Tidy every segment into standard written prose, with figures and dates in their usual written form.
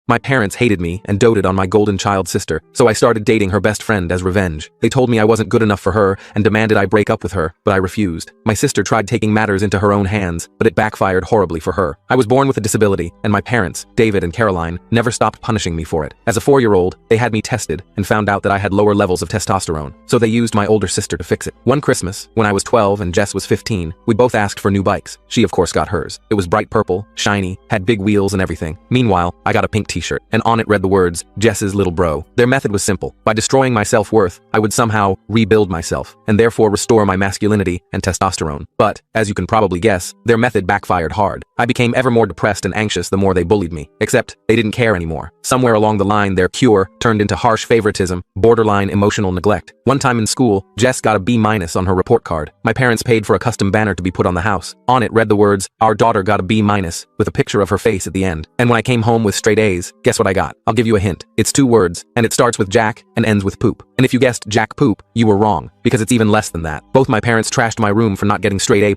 My parents hated me and doted on my golden child sister, so I started dating her best friend as revenge. They told me I wasn't good enough for her and demanded I break up with her, but I refused. My sister tried taking matters into her own hands, but it backfired horribly for her. I was born with a disability, and my parents, David and Caroline, never stopped punishing me for it. As a 4-year-old, they had me tested and found out that I had lower levels of testosterone, so they used my older sister to fix it. One Christmas, when I was 12 and Jess was 15, we both asked for new bikes. She of course got hers. It was bright purple, shiny, had big wheels and everything. Meanwhile, I got a pink t-shirt, and on it read the words, Jess's little bro. Their method was simple. By destroying my self-worth, I would somehow rebuild myself, and therefore restore my masculinity and testosterone. But, as you can probably guess, their method backfired hard. I became ever more depressed and anxious the more they bullied me. Except, they didn't care anymore. Somewhere along the line, their cure turned into harsh favoritism, borderline emotional neglect. One time in school, Jess got a B- on her report card. My parents paid for a custom banner to be put on the house. On it read the words, "Our daughter got a B-" with a picture of her face at the end. And when I came home with straight A's, guess what I got? I'll give you a hint. It's 2 words, and it starts with Jack and ends with poop. And if you guessed Jack Poop, you were wrong, because it's even less than that. Both my parents trashed my room for not getting straight A+.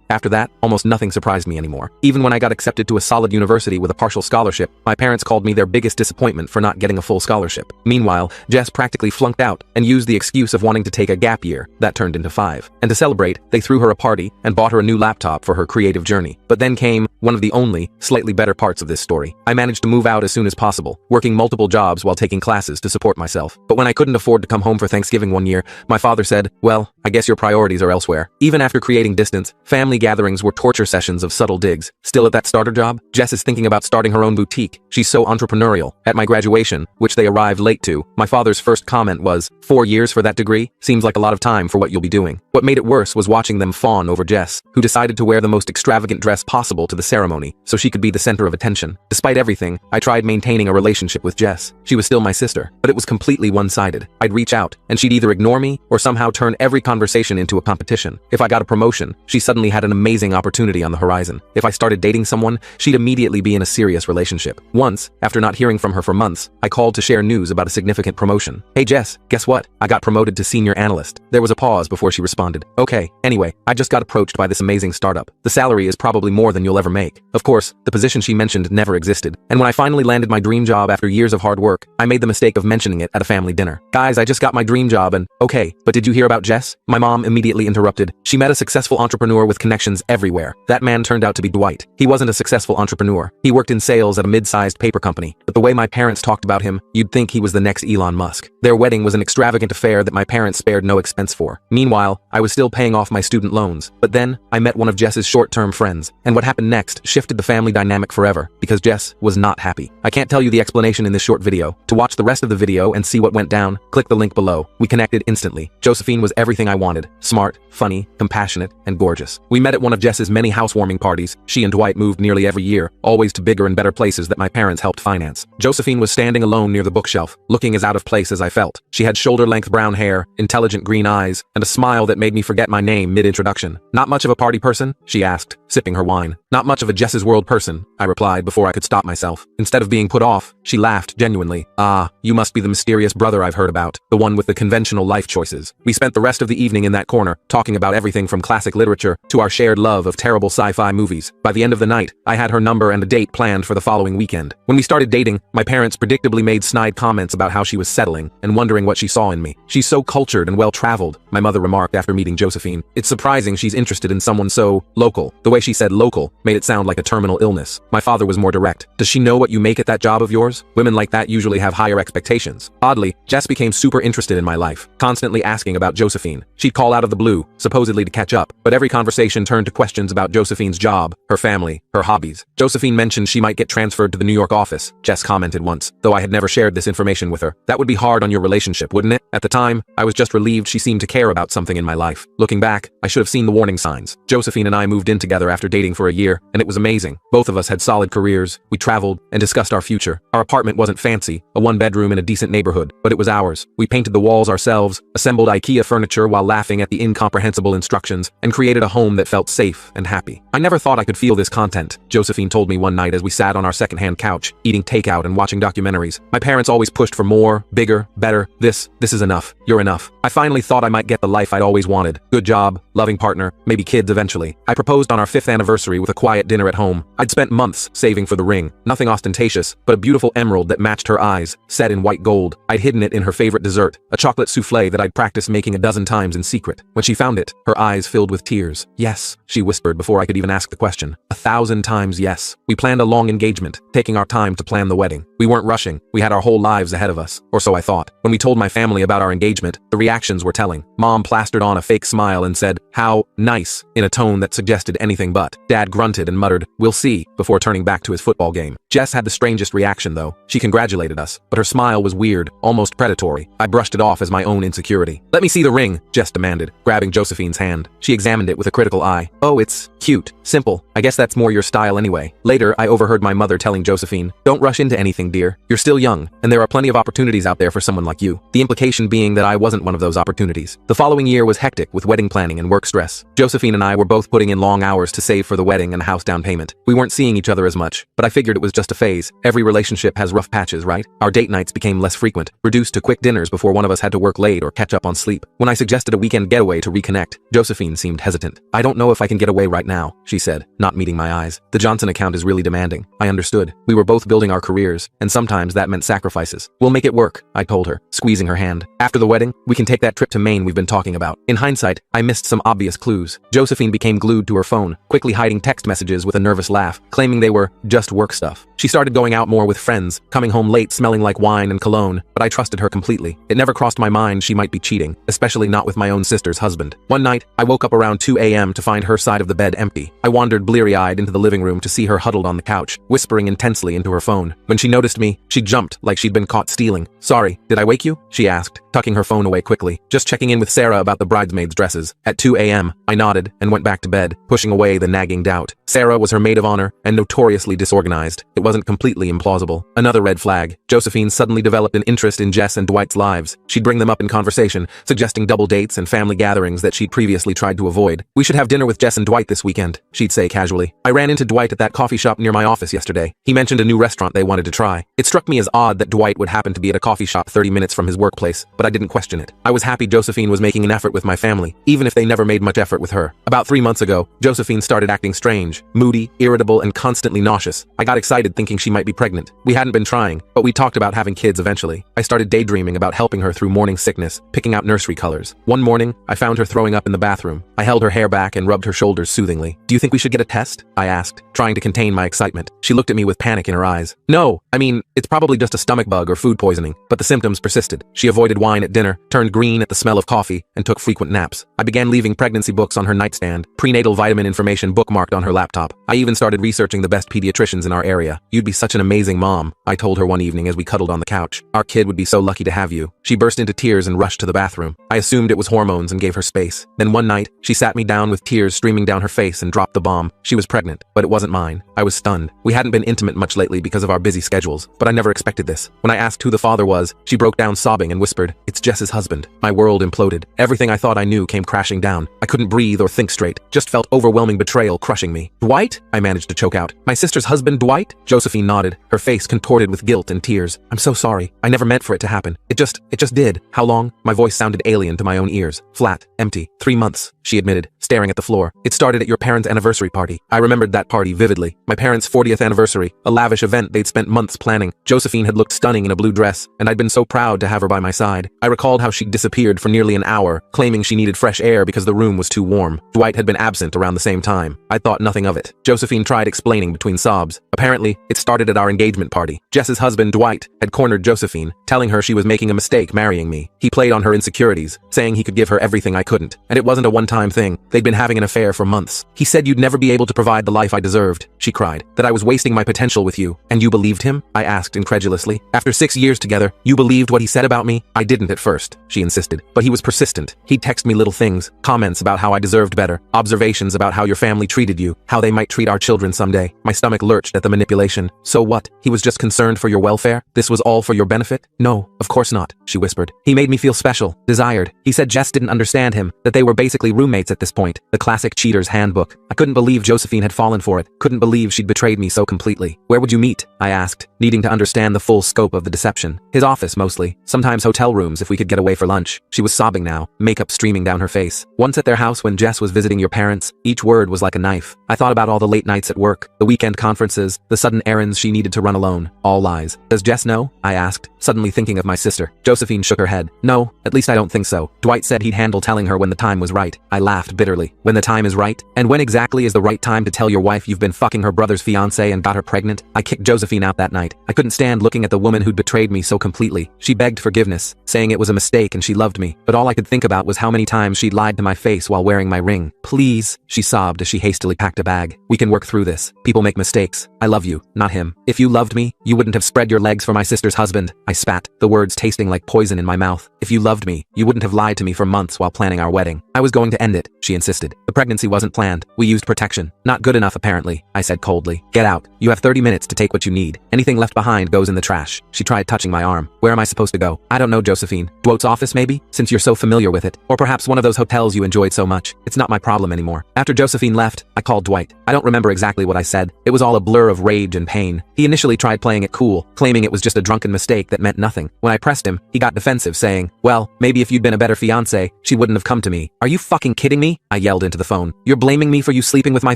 After that, almost nothing surprised me anymore. Even when I got accepted to a solid university with a partial scholarship, my parents called me their biggest disappointment for not getting a full scholarship. Meanwhile, Jess practically flunked out and used the excuse of wanting to take a gap year. That turned into 5. And to celebrate, they threw her a party and bought her a new laptop for her creative journey. But then came one of the only, slightly better parts of this story. I managed to move out as soon as possible, working multiple jobs while taking classes to support myself. But when I couldn't afford to come home for Thanksgiving one year, my father said, "Well, I guess your priorities are elsewhere." Even after creating distance, family gatherings were torture sessions of subtle digs. Still at that starter job, Jess is thinking about starting her own boutique. She's so entrepreneurial. At my graduation, which they arrived late to, my father's first comment was, "4 years for that degree? Seems like a lot of time for what you'll be doing." What made it worse was watching them fawn over Jess, who decided to wear the most extravagant dress possible to the ceremony, so she could be the center of attention. Despite everything, I tried maintaining a relationship with Jess. She was still my sister, but it was completely one-sided. I'd reach out, and she'd either ignore me or somehow turn every conversation into a competition. If I got a promotion, she suddenly had an amazing opportunity on the horizon. If I started dating someone, she'd immediately be in a serious relationship. Once, after not hearing from her for months, I called to share news about a significant promotion. "Hey Jess, guess what? I got promoted to senior analyst." There was a pause before she responded. "Okay, anyway, I just got approached by this amazing startup. The salary is probably more than you'll ever make." Of course, the position she mentioned never existed. And when I finally landed my dream job after years of hard work, I made the mistake of mentioning it at a family dinner. "Guys, I just got my dream job and..." "Okay, but did you hear about Jess?" My mom immediately interrupted. "She met a successful entrepreneur with connections everywhere. That man turned out to be Dwight. He wasn't a successful entrepreneur. He worked in sales at a mid-sized paper company. But the way my parents talked about him, you'd think he was the next Elon Musk." Their wedding was an extravagant affair that my parents spared no expense for. Meanwhile, I was still paying off my student loans. But then, I met one of Jess's short-term friends. And what happened next shifted the family dynamic forever, because Jess was not happy. I can't tell you the explanation in this short video. To watch the rest of the video and see what went down, click the link below. We connected instantly. Josephine was everything I wanted. Smart, funny, compassionate, and gorgeous. We met at one of Jess's many housewarming parties. She and Dwight moved nearly every year, always to bigger and better places that my parents helped finance. Josephine was standing alone near the bookshelf, looking as out of place as I felt. She had shoulder-length brown hair, intelligent green eyes, and a smile that made me forget my name mid-introduction. "Not much of a party person?" she asked, sipping her wine. "Not much of a Jess's World person," I replied before I could stop myself. Instead of being put off, she laughed genuinely. "Ah, you must be the mysterious brother I've heard about, the one with the conventional life choices." We spent the rest of the evening in that corner, talking about everything from classic literature to our shared love of terrible sci-fi movies. By the end of the night, I had her number and a date planned for the following weekend. When we started dating, my parents predictably made snide comments about how she was settling and wondering what she saw in me. "She's so cultured and well-traveled," my mother remarked after meeting Josephine. "It's surprising she's interested in someone so local." The way she said local made it sound like a terminal illness. My father was more direct. "Does she know what you make at that job of yours? Women like that usually have higher expectations." Oddly, Jess became super interested in my life, constantly asking about Josephine. She'd call out of the blue, supposedly to catch up, but every conversation turned to questions about Josephine's job, her family, her hobbies. Josephine mentioned she might get transferred to the New York office, Jess commented once, though I had never shared this information with her. "That would be hard on your relationship, wouldn't it?" At the time, I was just relieved she seemed to care about something in my life. Looking back, I should have seen the warning signs. Josephine and I moved in together after dating for a year, and it was amazing. Both of us had solid careers, we traveled, and discussed our future. Our apartment wasn't fancy, a one-bedroom in a decent neighborhood, but it was ours. We painted the walls ourselves, assembled IKEA furniture while laughing at the incomprehensible instructions, and created a home that felt safe and happy. "I never thought I could feel this content," Josephine told me one night as we sat on our secondhand couch, eating takeout and watching documentaries. "My parents always pushed for more, bigger, better. This is enough. You're enough. I finally thought I might get the life I'd always wanted. Good job, loving partner, maybe kids eventually." I proposed on our 5th anniversary with a quiet dinner at home. I'd spent months saving for the ring. Nothing ostentatious, precious, but a beautiful emerald that matched her eyes, set in white gold. I'd hidden it in her favorite dessert, a chocolate souffle that I'd practiced making a dozen times in secret. When she found it, her eyes filled with tears. "Yes," she whispered before I could even ask the question. 1,000 times yes. We planned a long engagement, taking our time to plan the wedding. We weren't rushing. We had our whole lives ahead of us, or so I thought. When we told my family about our engagement, the reactions were telling. Mom plastered on a fake smile and said, "How nice," in a tone that suggested anything but. Dad grunted and muttered, "We'll see," before turning back to his football game. Jess had the strangest reaction though. She congratulated us, but her smile was weird, almost predatory. I brushed it off as my own insecurity. "Let me see the ring," Jess demanded, grabbing Josephine's hand. She examined it with a critical eye. "Oh, it's cute. Simple. I guess that's more your style anyway." Later, I overheard my mother telling Josephine, "Don't rush into anything, dear. You're still young, and there are plenty of opportunities out there for someone like you." The implication being that I wasn't one of those opportunities. The following year was hectic with wedding planning and work stress. Josephine and I were both putting in long hours to save for the wedding and a house down payment. We weren't seeing each other as much, but I figured it was just a phase. Every relationship has rough patches, right? Our date nights became less frequent, reduced to quick dinners before one of us had to work late or catch up on sleep. When I suggested a weekend getaway to reconnect, Josephine seemed hesitant. "I don't know if I can get away right now," she said, not meeting my eyes. "The Johnson account is really demanding." I understood. We were both building our careers, and sometimes that meant sacrifices. "We'll make it work," I told her, squeezing her hand. "After the wedding, we can take that trip to Maine we've been talking about." In hindsight, I missed some obvious clues. Josephine became glued to her phone, quickly hiding text messages with a nervous laugh, claiming they were just work stuff. She started going out more with friends, coming home late smelling like wine and cologne, but I trusted her completely. It never crossed my mind she might be cheating, especially not with my own sister's husband. One night, I woke up around 2 a.m. to find her side of the bed empty. I wandered bleary-eyed into the living room to see her huddled on the couch, whispering intensely into her phone. When she noticed me, she jumped like she'd been caught stealing. "Sorry, did I wake you?" she asked, tucking her phone away quickly. "Just checking in with Sarah about the bridesmaids' dresses." At 2 a.m., I nodded and went back to bed, pushing away the nagging doubt. Sarah was her maid of honor and notoriously disorganized. It wasn't completely implausible. Another red flag. Josephine suddenly developed an interest in Jess and Dwight's lives. She'd bring them up in conversation, suggesting double dates and family gatherings that she'd previously tried to avoid. "We should have dinner with Jess and Dwight this weekend," she'd say casually. "I ran into Dwight at that coffee shop near my office yesterday. He mentioned a new restaurant they wanted to try." It struck me as odd that Dwight would happen to be at a coffee shop 30 minutes from his workplace, but I didn't question it. I was happy Josephine was making an effort with my family, even if they never made much effort with her. About 3 months ago, Josephine started acting strange, moody, irritable, and constantly nauseous. I got excited thinking she might be pregnant. We hadn't been trying, but we talked about having kids eventually. I started daydreaming about helping her through morning sickness, picking out nursery colors. One morning, I found her throwing up in the bathroom. I held her hair back and rubbed her shoulders soothingly. "Do you think we should get a test?" I asked, trying to contain my excitement. She looked at me with panic in her eyes. "No, I mean, it's probably just a stomach bug or food poisoning," but the symptoms persisted. She avoided wine at dinner, turned green at the smell of coffee, and took frequent naps. I began leaving pregnancy books on her nightstand, prenatal vitamin information bookmarked on her laptop. I even started researching the best pediatricians in our area. "You'd be such an amazing mom," I told her one evening as we cuddled on the couch. "Our kid would be so lucky to have you." She burst into tears and rushed to the bathroom. I assumed it was hormones and gave her space. Then one night, she sat me down with tears streaming down her face and dropped the bomb. She was pregnant, but it wasn't mine. I was stunned. We hadn't been intimate much lately because of our busy schedules, but I never expected this. When I asked who the father was, she broke down sobbing and whispered, "It's Jess's husband." My world imploded. Everything I thought I knew came crashing down. I couldn't breathe or think straight, just felt overwhelming betrayal crushing me. "Dwight?" I managed to choke out. "My sister's husband, Dwight?" Josephine nodded, her face contorted with guilt and tears. "I'm so sorry. I never meant for it to happen. It just did." "How long?" My voice sounded alien to my own ears. "Flat. Empty. 3 months," she admitted, staring at the floor. "It started at your parents' anniversary party." I remembered that party vividly. My parents' 40th anniversary, a lavish event they'd spent months planning. Josephine had looked stunning in a blue dress, and I'd been so proud to have her by my side. I recalled how she'd disappeared for nearly an hour, claiming she needed fresh air because the room was too warm. Dwight had been absent around the same time. I thought nothing of it. Josephine tried explaining between sobs. Apparently, it started at our engagement party. Jess's husband, Dwight, had cornered Josephine, telling her she was making a mistake marrying me. He played on her insecurities, saying he could give her everything I couldn't. And it wasn't a one-time thing. They'd been having an affair for months. "He said you'd never be able to provide the life I deserved," she cried. "That I was wasting my potential with you. And you believed him?" I asked incredulously. "After 6 years together, you believed what he said about me?" "I didn't at first," she insisted. "But he was persistent. He'd text me little things, comments about how I deserved better, observations about how your family treated you, how they might treat our children someday." My stomach lurched at the manipulation. "So what? He was just concerned for your welfare? This was all for your benefit?" "No, of course not," she whispered. "He made me feel special, desired. He said Jess didn't understand him, that they were basically roommates at this point. The classic cheater's handbook. I couldn't believe Josephine had fallen for it. Couldn't believe she'd betrayed me so completely." "Where would you meet?" I asked, needing to understand the full scope of the deception. "His office, mostly. Sometimes hotel rooms if we could get away for lunch." She was sobbing now, makeup streaming down her face. "Once at their house when Jess was visiting your parents." Each word was like a knife. I thought about all the late nights at work, the weekend conferences, the sudden errands she needed to run alone. All lies. Does Jess know? I asked, suddenly thinking of my sister. Josephine shook her head. No, at least I don't think so. Dwight said he'd handle telling her when the time was right. I laughed bitterly. When the time is right? And when exactly is the right time to tell your wife you've been fucking her brother's fiancé and got her pregnant? I kicked Josephine out that night. I couldn't stand looking at the woman who'd betrayed me so completely. She begged forgiveness, saying it was a mistake and she loved me, but all I could think about was how many times she'd lied to my face while wearing my ring. Please, she sobbed as she hastily packed a bag. We can work through this. People make mistakes. I love you, not him. If you loved me, you wouldn't have spread your legs for my sister's husband. I spat, the words tasting like poison in my mouth. If you loved me, you wouldn't have lied to me for months while planning our wedding. I was going to end it, she insisted. The pregnancy wasn't planned. We used protection. Not good enough apparently, I said coldly. Get out. You have 30 minutes to take what you need. Anything left behind goes in the trash. She tried touching my arm. Where am I supposed to go? I don't know, Josephine. Dwight's office maybe? Since you're so familiar with it. Or perhaps one of those hotels you enjoyed so much. It's not my problem anymore. After Josephine left, I called Dwight. I don't remember exactly what I said. It was all a blur of rage and pain. He initially tried playing it cool, claiming it was just a drunken mistake that meant nothing. When I pressed him, he got defensive, saying, well, maybe if you'd been a better fiancé, she wouldn't have come to me. Are you fucking kidding me? I yelled into the phone. You're blaming me for you sleeping with my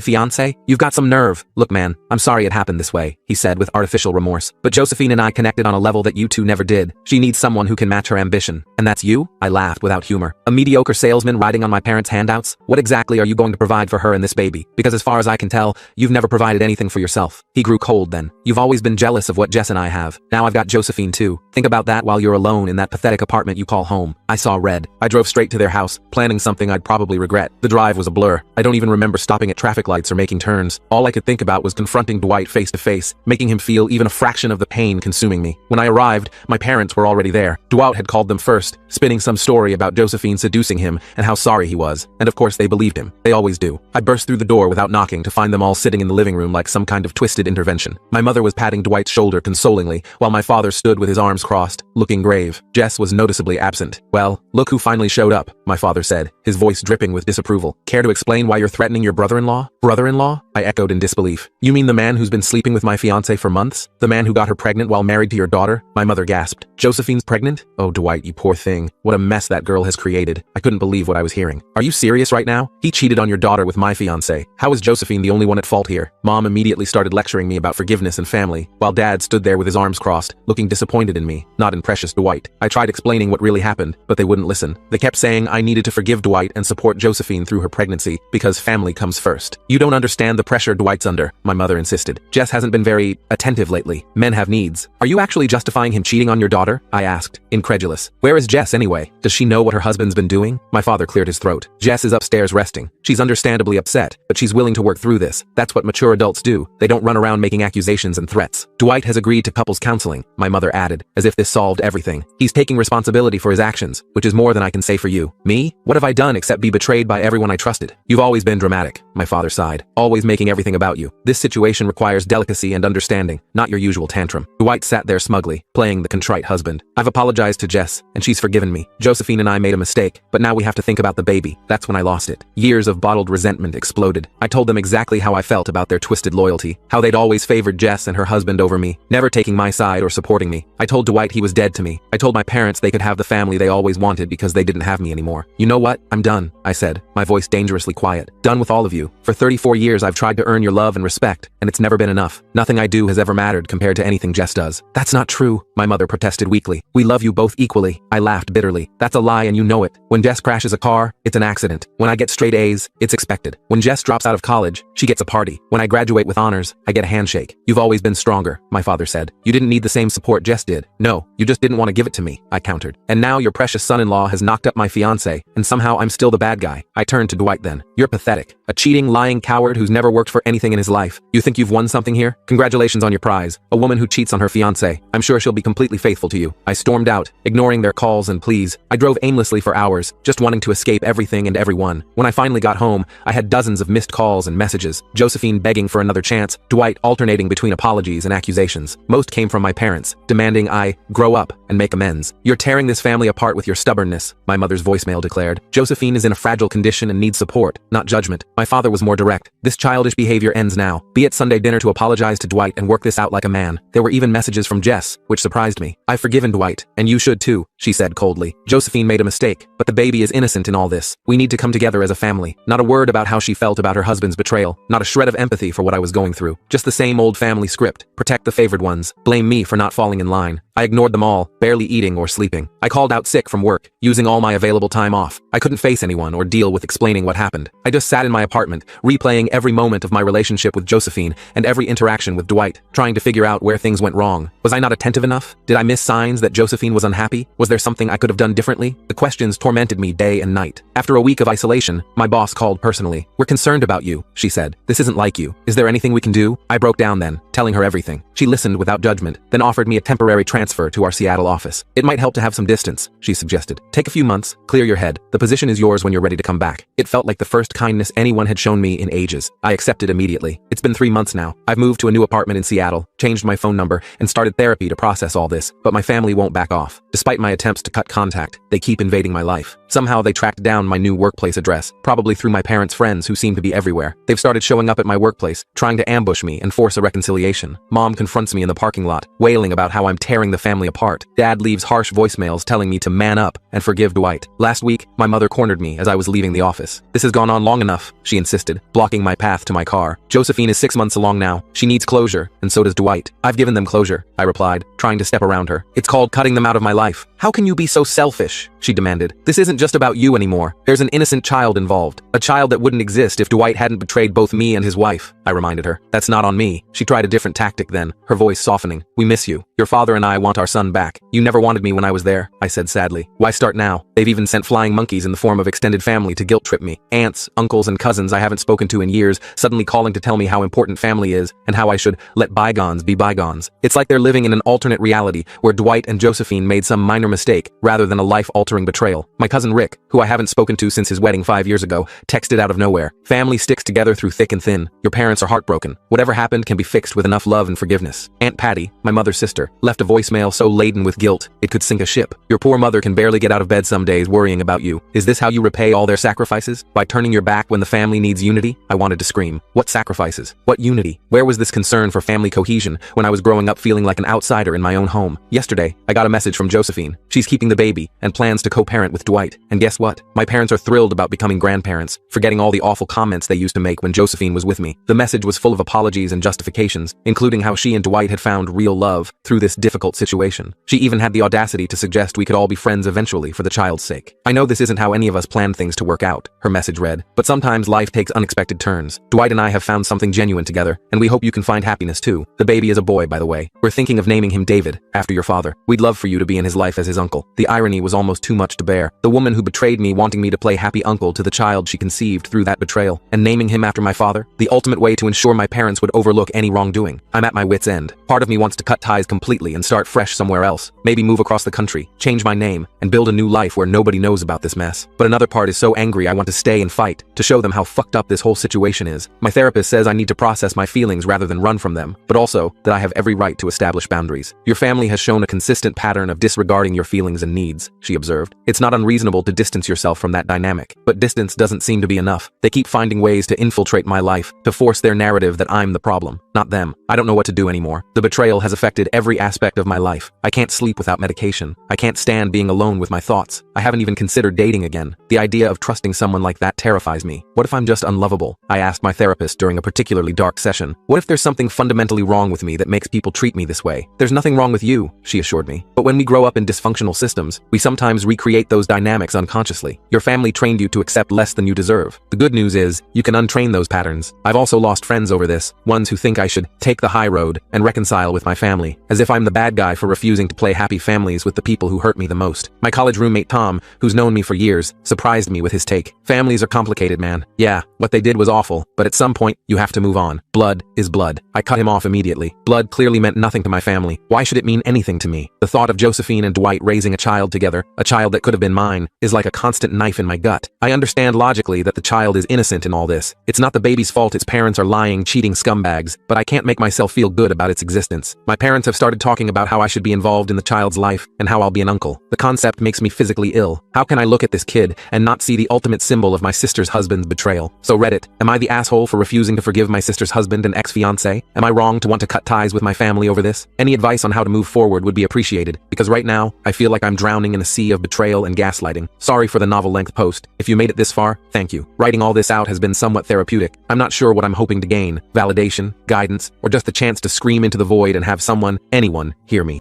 fiancé? You've got some nerve. Look man, I'm sorry it happened this way, he said with artificial remorse. But Josephine and I connected on a level that you two never did. She needs someone who can match her ambition. And that's you? I laughed without humor. A mediocre salesman riding on my parents' handouts? What exactly are you going to provide for her and this baby? Because as far as I can tell, you've never provided anything for yourself. He grew cold then. You've always been jealous of what Jess and I have. Now I've got Josephine too. Think about that while you're alone in that pathetic apartment you call home. I saw red. I drove straight to their house, planning something I'd probably regret. The drive was a blur. I don't even remember stopping at traffic lights or making turns. All I could think about was confronting Dwight face to face, making him feel even a fraction of the pain consuming me. When I arrived, my parents were already there. Dwight had called them first, spinning some story about Josephine seducing him and how sorry he was. And of course they believed him. They always do. I burst through the door without knocking to find them all sitting in the living room like some kind of twisted intervention. My mother was patting Dwight's shoulder consolingly, while my father stood with his arms crossed, looking grave. Jess was noticeably absent. Well, look who finally showed up, my father said, his voice dripping with disapproval. Care to explain why you're threatening your brother-in-law? Brother-in-law? I echoed in disbelief. You mean the man who's been sleeping with my fiancé for months? The man who got her pregnant while married to your daughter? My mother gasped. Josephine's pregnant? Oh, Dwight, you poor thing. What a mess that girl has created. I couldn't believe what I was hearing. Are you serious right now? He cheated on your daughter with my fiancé. How is Josephine the only one at fault here? Mom immediately started lecturing me about forgiveness and family, while Dad stood there with his arms crossed, looking disappointed in me, not in precious Dwight. I tried explaining what really happened, but they wouldn't listen. They kept saying I needed to forgive Dwight and support Josephine through her pregnancy, because family comes first. You don't understand the pressure Dwight's under, my mother insisted. Jess hasn't been very attentive lately. Men have needs. Are you actually justifying him cheating on your daughter? I asked, incredulous. Where is Jess anyway? Does she know what her husband's been doing? My father cleared his throat. Jess is upstairs resting. She's understandably upset, but she's willing to work through this. That's what mature adults do. They don't run around making accusations and threats. Dwight has agreed to couples counseling, my mother added, as if this solved everything. He's taking responsibility for his actions, which is more than I can say for you. Me? What have I done except be betrayed by everyone I trusted? You've always been dramatic, my father sighed, always making everything about you. This situation requires delicacy and understanding, not your usual tantrum. Dwight sat there smugly, playing the contrite husband. I've apologized to Jess, and she's forgiven me. Josephine and I made a mistake, but now we have to think about the baby. That's when I lost it. Years of bottled resentment exploded. I told them exactly how I felt about their twisted loyalty, how they'd always favored Jess and her husband over me, never taking my side or supporting me. I told Dwight he was dead to me. I told my parents they could have the family they always wanted because they didn't have me anymore. You know what? I'm done, I said, my voice dangerously quiet. Done with all of you. For 34 years I've tried to earn your love and respect, and it's never been enough. Nothing I do has ever mattered compared to anything Jess does. That's not true, my mother protested weakly. We love you both equally. I laughed bitterly. That's a lie and you know it. When Jess crashes a car, it's an accident. When I get straight A's, it's expected. When Jess drops out of college, she gets a party. When I graduate with honors, I get a handshake. You've always been stronger, my father said. You didn't need the same support Jess did. No, you just didn't want to give it to me, I countered. And now your precious son-in-law has knocked up my fiancé, and somehow I'm still the bad guy. I turned to Dwight then. You're pathetic. A cheating, lying coward who's never worked for anything in his life. You think you've won something here? Congratulations on your prize. A woman who cheats on her fiancé. I'm sure she'll be completely faithful to you. I stormed out, ignoring their calls and pleas. I drove aimlessly for hours, just wanting to escape everything and everyone. When I finally got home, I had dozens of missed calls and messages. Josephine begging for another chance, Dwight alternating between apologies and accusations. Most came from my parents, demanding I grow up and make amends. You're tearing this family apart with your stubbornness, my mother's voicemail declared. Josephine is in a fragile condition and needs support, not judgment. My father was more direct. This childish behavior ends now. Be at Sunday dinner to apologize to Dwight and work this out like a man. There were even messages from Jess, which surprised me. I've forgiven Dwight, and you should too, she said coldly. Josephine made a mistake, but the baby is innocent in all this. We need to come together as a family. Not a word about how she felt about her husband's betrayal. Not a shred of empathy for what I was going through. Just the same old family script. Protect the favored ones. Blame me for not falling in line. I ignored them all, barely eating or sleeping. I called out sick from work, using all my available time off. I couldn't face anyone or deal with explaining what happened. I just sat in my apartment, replaying every moment of my relationship with Josephine and every interaction with Dwight, trying to figure out where things went wrong. Was I not attentive enough? Did I miss signs that Josephine was unhappy? Was there something I could have done differently? The questions tormented me day and night. After a week of isolation, my boss called personally. "We're concerned about you," she said. "This isn't like you. Is there anything we can do?" I broke down then, telling her everything. She listened without judgment, then offered me a temporary transfer to our Seattle office. "It might help to have some distance," she suggested. "Take a few months, clear your head. The position is yours when you're ready to come back." It felt like the first kindness anyone had shown me in ages. I accepted immediately. It's been 3 months now. I've moved to a new apartment in Seattle, changed my phone number, and started therapy to process all this, but my family won't back off. Despite my attempts to cut contact, they keep invading my life. Somehow they tracked down my new workplace address, probably through my parents' friends who seem to be everywhere. They've started showing up at my workplace, trying to ambush me and force a reconciliation. Mom confronts me in the parking lot, wailing about how I'm tearing the family apart. Dad leaves harsh voicemails telling me to man up and forgive Dwight. Last week, my mother cornered me as I was leaving the office. "This has gone on long enough," she insisted, blocking my path to my car. "Josephine is 6 months along now. She needs closure, and so does Dwight." "I've given them closure," I replied, trying to step around her. "It's called cutting them out of my life." "How can you be so selfish?" she demanded. "This isn't just about you anymore. There's an innocent child involved. A child that wouldn't exist if Dwight hadn't betrayed both me and his wife," I reminded her. "That's not on me." She tried a different tactic then, her voice softening. "We miss you. Your father and I want our son back. You never wanted me when I was there," I said sadly. "Why start now? They've even sent flying monkeys in the form of extended family to guilt trip me. Aunts, uncles, and cousins I haven't spoken to in years, suddenly calling to tell me how important family is and how I should let bygones be bygones. It's like they're living in an alternate reality where Dwight and Josephine made some minor mistake rather than a life-altering betrayal. My cousin Rick, who I haven't spoken to since his wedding 5 years ago, texted out of nowhere. Family sticks together through thick and thin. Your parents are heartbroken. Whatever happened can be fixed with enough love and forgiveness. Aunt Patty, my mother's sister, left a voicemail so laden with guilt it could sink a ship. Your poor mother can barely get out of bed some days worrying about you. Is this how you repay all their sacrifices? By turning your back when the family needs unity? I wanted to scream. What sacrifices? What unity? Where was this concern for family cohesion when I was growing up feeling like an outsider in my own home? Yesterday, I got a message from Josephine. She's keeping the baby and plans to co-parent with Dwight. And guess what? My parents are thrilled about becoming grandparents, forgetting all the awful comments they used to make when Josephine was with me. The message was full of apologies and justifications, including how she and Dwight had found real love through this difficult situation. She even had the audacity to suggest we could all be friends eventually for the child's sake. "I know this isn't how any of us planned things to work out," her message read, "but sometimes life takes unexpected turns. Dwight and I have found something genuine together, and we hope you can find happiness too. The baby is a boy, by the way. We're thinking of naming him David, after your father. We'd love for you to be in his life as his uncle." The irony was almost too much to bear. The woman who betrayed me wanting me to play happy uncle to the child she conceived through that betrayal, and naming him after my father, the ultimate way to ensure my parents would overlook any wrongdoing. I'm at my wit's end. Part of me wants to cut ties completely and start fresh somewhere else. Maybe move across the country, change my name, and build a new life where nobody knows about this mess. But another part is so angry I want to stay and fight, to show them how fucked up this whole situation is. My therapist says I need to process my feelings rather than run from them, but also that I have every right to establish boundaries. "Your family has shown a consistent pattern of disregarding your feelings and needs," she observed. "It's not unreasonable to distance yourself from that dynamic, but distance doesn't seem to be enough. They keep finding ways to infiltrate my life, to force their narrative that I'm the problem, not them. I don't know what to do anymore. The betrayal has affected every aspect of my life. I can't sleep without medication. I can't stand being alone with my thoughts. I haven't even considered dating again. The idea of trusting someone like that terrifies me. What if I'm just unlovable?" I asked my therapist during a particularly dark session. "What if there's something fundamentally wrong with me that makes people treat me this way?" "There's nothing wrong with you," she assured me. "But when we grow up in dysfunctional systems, we sometimes recreate those dynamics unconsciously. Your family trained you to accept less than you deserve. The good news is, you can untrain those patterns. I've also lost friends over this, ones who think I should take the high road and reconcile with my family, as if I'm the bad guy for refusing to play happy families with the people who hurt me the most. My college roommate Tom, who's known me for years, surprised me with his take. Families are complicated, man. Yeah, what they did was awful, but at some point, you have to move on. Blood is blood. I cut him off immediately. Blood clearly meant nothing to my family. Why should it mean anything to me? The thought of Josephine and Dwight raising a child together, a child that could have been mine, is like a constant knife in my gut. I understand logically that the child is innocent in all this. It's not the baby's fault its parents are lying, cheating scumbags, but I can't make myself feel good about its existence. My parents have started talking about how I should be involved in the child's life and how I'll be an uncle. The concept makes me physically ill. How can I look at this kid and not see the ultimate symbol of my sister's husband's betrayal? So Reddit, am I the asshole for refusing to forgive my sister's husband and ex-fiancé? Am I wrong to want to cut ties with my family over this? Any advice on how to move forward would be appreciated, because right now, I feel like I'm drowning in a sea of betrayal and gaslighting. Sorry for the novel-length post. If you made it this far, thank you. Writing all this out has been somewhat therapeutic. I'm not sure what I'm hoping to gain: validation, guidance, or just the chance to scream into the void and have someone, anyone, hear me.